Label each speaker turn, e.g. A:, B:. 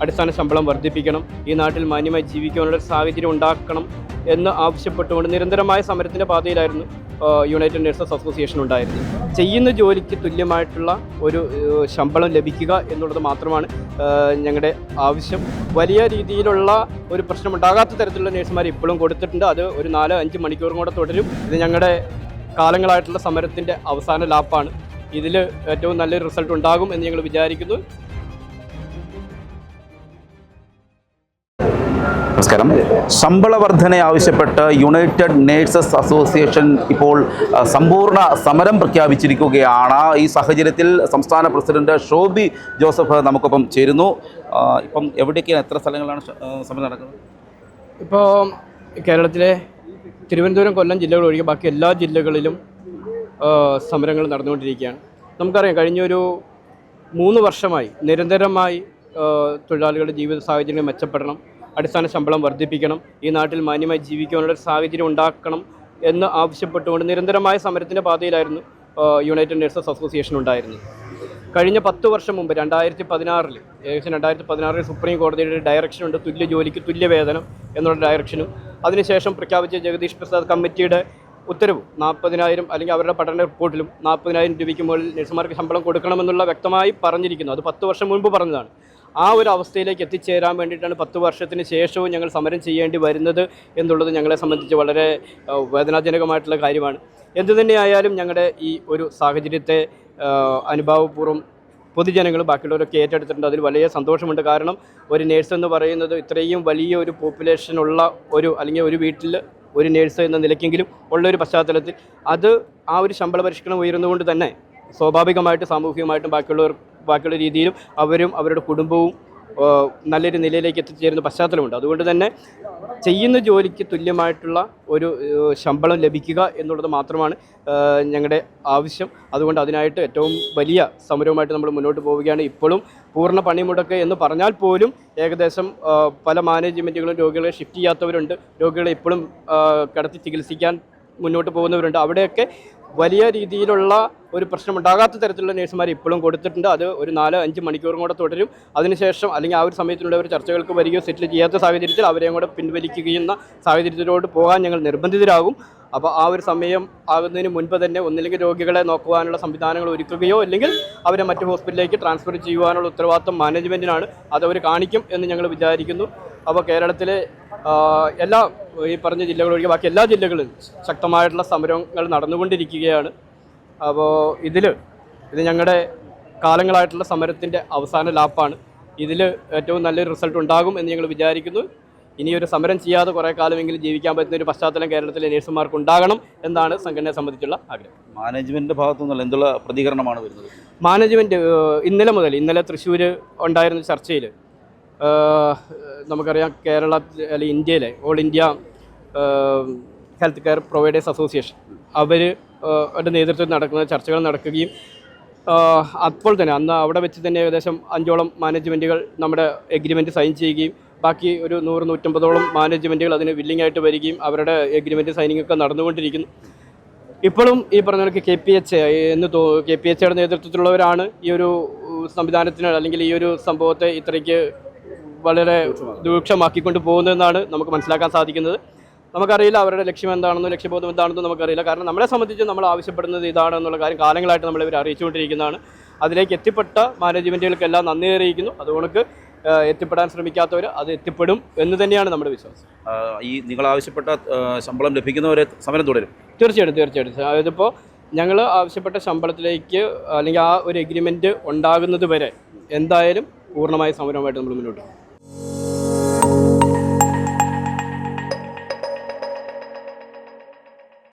A: അടിസ്ഥാന ശമ്പളം വർദ്ധിപ്പിക്കണം, ഈ നാട്ടിൽ മാന്യമായി ജീവിക്കാനുള്ള സാഹചര്യം ഉണ്ടാക്കണം എന്ന് ആവശ്യപ്പെട്ടുകൊണ്ട് നിരന്തരമായ സമരത്തിൻ്റെ പാതയിലായിരുന്നു യുണൈറ്റഡ് നേഴ്സസ് അസോസിയേഷൻ ഉണ്ടായിരുന്നു. ചെയ്യുന്ന ജോലിക്ക് തുല്യമായിട്ടുള്ള ഒരു ശമ്പളം ലഭിക്കുക എന്നുള്ളത് മാത്രമാണ് ഞങ്ങളുടെ ആവശ്യം. വലിയ രീതിയിലുള്ള ഒരു പ്രശ്നമുണ്ടാകാത്ത തരത്തിലുള്ള നേഴ്സുമാർ ഇപ്പോഴും കൊടുത്തിട്ടുണ്ട്. അത് ഒരു 4-5 മണിക്കൂറും കൂടെ തുടരും. ഇത് ഞങ്ങളുടെ കാലങ്ങളായിട്ടുള്ള സമരത്തിൻ്റെ അവസാന ലാപ്പാണ്. ഇതിൽ ഏറ്റവും നല്ലൊരു റിസൾട്ട് ഉണ്ടാകും എന്ന് ഞങ്ങൾ വിചാരിക്കുന്നു.
B: നമസ്കാരം. ശമ്പള വർധന ആവശ്യപ്പെട്ട് യുണൈറ്റഡ് നേഴ്സസ് അസോസിയേഷൻ ഇപ്പോൾ സമ്പൂർണ്ണ സമരം പ്രഖ്യാപിച്ചിരിക്കുകയാണ്. ഈ സാഹചര്യത്തിൽ സംസ്ഥാന പ്രസിഡന്റ് ഷോബി ജോസഫ് നമുക്കൊപ്പം ചേരുന്നു. ഇപ്പം എവിടേക്കാണ്, എത്ര സ്ഥലങ്ങളാണ് സമരം നടക്കുന്നത്?
A: ഇപ്പോൾ കേരളത്തിലെ തിരുവനന്തപുരം, കൊല്ലം ജില്ലകൾ ഒഴികെ ബാക്കി എല്ലാ ജില്ലകളിലും സമരങ്ങൾ നടന്നുകൊണ്ടിരിക്കുകയാണ്. നമുക്കറിയാം, കഴിഞ്ഞൊരു 3 വർഷമായി നിരന്തരമായി തൊഴിലാളികളുടെ ജീവിത സാഹചര്യങ്ങൾ മെച്ചപ്പെടണം, അടിസ്ഥാന ശമ്പളം വർദ്ധിപ്പിക്കണം, ഈ നാട്ടിൽ മാന്യമായി ജീവിക്കാനുള്ള സാഹചര്യം ഉണ്ടാക്കണം എന്ന് ആവശ്യപ്പെട്ടുകൊണ്ട് നിരന്തരമായ സമരത്തിൻ്റെ പാതയിലായിരുന്നു യുണൈറ്റഡ് നേഴ്സസ് അസോസിയേഷൻ ഉണ്ടായിരുന്നത്. കഴിഞ്ഞ 10 വർഷം മുമ്പ് 2016 ഏകദേശം 2016 സുപ്രീം കോടതിയുടെ ഡയറക്ഷനുണ്ട്, തുല്യ ജോലിക്ക് തുല്യ വേതനം എന്നുള്ള ഡയറക്ഷനും അതിനുശേഷം പ്രഖ്യാപിച്ച ജഗദീഷ് പ്രസാദ് കമ്മിറ്റിയുടെ ഉത്തരവും 40,000 അല്ലെങ്കിൽ അവരുടെ പഠന റിപ്പോർട്ടിലും 40,000 രൂപയ്ക്ക് മുകളിൽ നഴ്സുമാർക്ക് ശമ്പളം കൊടുക്കണമെന്നുള്ള വ്യക്തമായി പറഞ്ഞിരിക്കുന്നു. അത് 10 വർഷം മുൻപ് പറഞ്ഞതാണ്. ആ ഒരു അവസ്ഥയിലേക്ക് എത്തിച്ചേരാൻ വേണ്ടിയിട്ടാണ് 10 വർഷത്തിന് ശേഷവും ഞങ്ങൾ സമരം ചെയ്യേണ്ടി വരുന്നത് എന്നുള്ളത് ഞങ്ങളെ സംബന്ധിച്ച് വളരെ വേദനാജനകമായിട്ടുള്ള കാര്യമാണ്. എന്തു തന്നെയായാലും ഞങ്ങളുടെ ഈ ഒരു സാഹചര്യത്തെ അനുഭാവപൂർവ്വം പൊതുജനങ്ങൾ ബാക്കിയുള്ളവരൊക്കെ ഏറ്റെടുത്തിട്ടുണ്ട്. അതിൽ വലിയ സന്തോഷമുണ്ട്. കാരണം ഒരു നേഴ്സ് എന്ന് പറയുന്നത് ഇത്രയും വലിയ ഒരു പോപ്പുലേഷനുള്ള അല്ലെങ്കിൽ ഒരു വീട്ടിൽ ഒരു നേഴ്സ് എന്ന നിലയ്ക്കെങ്കിലും ഉള്ളൊരു പശ്ചാത്തലത്തിൽ ആ ഒരു ശമ്പള പരിഷ്കരണം ഉയരുന്നതുകൊണ്ട് തന്നെ സ്വാഭാവികമായിട്ടും സാമൂഹികമായിട്ടും ബാക്കിയുള്ള രീതിയിലും അവരും അവരുടെ കുടുംബവും നല്ലൊരു നിലയിലേക്ക് എത്തിച്ചേരുന്ന പശ്ചാത്തലമുണ്ട്. അതുകൊണ്ട് തന്നെ ചെയ്യുന്ന ജോലിക്ക് തുല്യമായിട്ടുള്ള ഒരു ശമ്പളം ലഭിക്കുക എന്നുള്ളത് മാത്രമാണ് ഞങ്ങളുടെ ആവശ്യം. അതുകൊണ്ട് അതിനായിട്ട് ഏറ്റവും വലിയ സമരവുമായിട്ട് നമ്മൾ മുന്നോട്ട് പോവുകയാണ്. ഇപ്പോഴും പൂർണ്ണ പണിമുടക്ക് എന്ന് പറഞ്ഞാൽ പോലും ഏകദേശം പല മാനേജ്മെൻറ്റുകളും രോഗികളെ ഷിഫ്റ്റ് ചെയ്യാത്തവരുണ്ട്, രോഗികളെ ഇപ്പോഴും കിടത്തി ചികിത്സിക്കാൻ മുന്നോട്ട് പോകുന്നവരുണ്ട്. അവിടെയൊക്കെ വലിയ രീതിയിലുള്ള ഒരു പ്രശ്നമുണ്ടാകാത്ത തരത്തിലുള്ള നേഴ്സുമാർ ഇപ്പോഴും കൊടുത്തിട്ടുണ്ട്. അത് ഒരു 4-5 മണിക്കൂറും കൂടെ തുടരും. അതിനുശേഷം അല്ലെങ്കിൽ ആ ഒരു സമയത്തിനുള്ള ഒരു ചർച്ചകൾക്ക് വരികയോ സെറ്റിൽ ചെയ്യാത്ത സാഹചര്യത്തിൽ അവരെയും കൂടെ പിൻവലിക്കുകയെന്ന സാഹചര്യത്തിലോട്ട് പോകാൻ ഞങ്ങൾ നിർബന്ധിതരാകും. അപ്പോൾ ആ ഒരു സമയം ആകുന്നതിന് മുൻപ് തന്നെ ഒന്നില്ലെങ്കിൽ രോഗികളെ നോക്കുവാനുള്ള സംവിധാനങ്ങൾ ഒരുക്കുകയോ അല്ലെങ്കിൽ അവരെ മറ്റ് ഹോസ്പിറ്റലിലേക്ക് ട്രാൻസ്ഫർ ചെയ്യുവാനുള്ള ഉത്തരവാദിത്വം മാനേജ്മെൻറ്റിനാണ്. അതവർ കാണിക്കും എന്ന് ഞങ്ങൾ വിചാരിക്കുന്നു. അപ്പോൾ കേരളത്തിലെ എല്ലാ ഈ പറഞ്ഞ ജില്ലകളൊഴികെ ബാക്കി എല്ലാ ജില്ലകളിലും ശക്തമായിട്ടുള്ള സമരങ്ങൾ നടന്നുകൊണ്ടിരിക്കുകയാണ്. അപ്പോൾ ഇത് ഞങ്ങളുടെ കാലങ്ങളായിട്ടുള്ള സമരത്തിൻ്റെ അവസാന ലാപ്പാണ്. ഇതിൽ ഏറ്റവും നല്ലൊരു റിസൾട്ട് ഉണ്ടാകും എന്ന് ഞങ്ങൾ വിചാരിക്കുന്നു. ഇനിയൊരു സമരം ചെയ്യാതെ കുറേ കാലമെങ്കിലും ജീവിക്കാൻ പറ്റുന്ന ഒരു പശ്ചാത്തലം കേരളത്തിലെ നേഴ്സുമാർക്ക് ഉണ്ടാകണം എന്നാണ് സംഘടനയെ സംബന്ധിച്ചുള്ള ആഗ്രഹം.
B: മാനേജ്മെൻറ്റിൻ്റെ ഭാഗത്തു നിന്നുള്ള എന്തുള്ള പ്രതികരണമാണ് വരുന്നത്?
A: മാനേജ്മെൻറ്റ് ഇന്നലെ തൃശ്ശൂർ ഉണ്ടായിരുന്ന ചർച്ചയിൽ നമുക്കറിയാം, കേരളത്തിൽ അല്ലെങ്കിൽ ഇന്ത്യയിലെ all India health care providers association അവരുടെ നേതൃത്വത്തിൽ നടക്കുന്ന ചർച്ചകൾ നടക്കുകയും അപ്പോൾ തന്നെ അന്ന് അവിടെ വെച്ച് തന്നെ ഏകദേശം 5ഓളം മാനേജ്മെൻറ്റുകൾ നമ്മുടെ എഗ്രിമെൻറ്റ് സൈൻ ചെയ്യുകയും ബാക്കി ഒരു 100-150ഓളം മാനേജ്മെൻറ്റുകൾ അതിന് വില്ലിംഗ് ആയിട്ട് വരികയും അവരുടെ എഗ്രിമെൻറ്റ് സൈനിങ് ഒക്കെ നടന്നുകൊണ്ടിരിക്കുന്നു. ഇപ്പോഴും ഈ പറഞ്ഞ കണക്ക് KPHയുടെ നേതൃത്വത്തിലുള്ളവരാണ് ഈ ഒരു സംവിധാനത്തിന് അല്ലെങ്കിൽ ഈ ഒരു സംഭവത്തെ ഇത്രയ്ക്ക് വളരെ രൂക്ഷമാക്കിക്കൊണ്ട് പോകുന്നതെന്നാണ് നമുക്ക് മനസ്സിലാക്കാൻ സാധിക്കുന്നത്. നമുക്കറിയില്ല അവരുടെ ലക്ഷ്യം എന്താണെന്നോ ലക്ഷ്യബോധം എന്താണെന്നോ നമുക്കറിയില്ല. കാരണം നമ്മളെ സംബന്ധിച്ച് നമ്മൾ ആവശ്യപ്പെടുന്നത് ഇതാണെന്നുള്ള കാര്യം കാലങ്ങളായിട്ട് നമ്മളിവർ അറിയിച്ചുകൊണ്ടിരിക്കുന്നതാണ്. അതിലേക്ക് എത്തിപ്പെട്ട മാനേജ്മെൻറ്റുകൾക്കെല്ലാം നന്ദി അറിയിക്കുന്നു. അതുകൊണ്ട് എത്തിപ്പെടാൻ ശ്രമിക്കാത്തവർ അത് എത്തിപ്പെടും എന്ന് തന്നെയാണ് നമ്മുടെ വിശ്വാസം.
B: ഈ നിങ്ങൾ ആവശ്യപ്പെട്ട ശമ്പളം ലഭിക്കുന്നവരെ സമരം തുടരും?
A: തീർച്ചയായിട്ടും. ഇതിപ്പോൾ ഞങ്ങൾ ആവശ്യപ്പെട്ട ശമ്പളത്തിലേക്ക് അല്ലെങ്കിൽ ആ ഒരു എഗ്രിമെൻറ്റ് ഉണ്ടാകുന്നത് വരെ എന്തായാലും പൂർണ്ണമായ സമരമായിട്ട് നമ്മൾ മുന്നോട്ട് പോകും.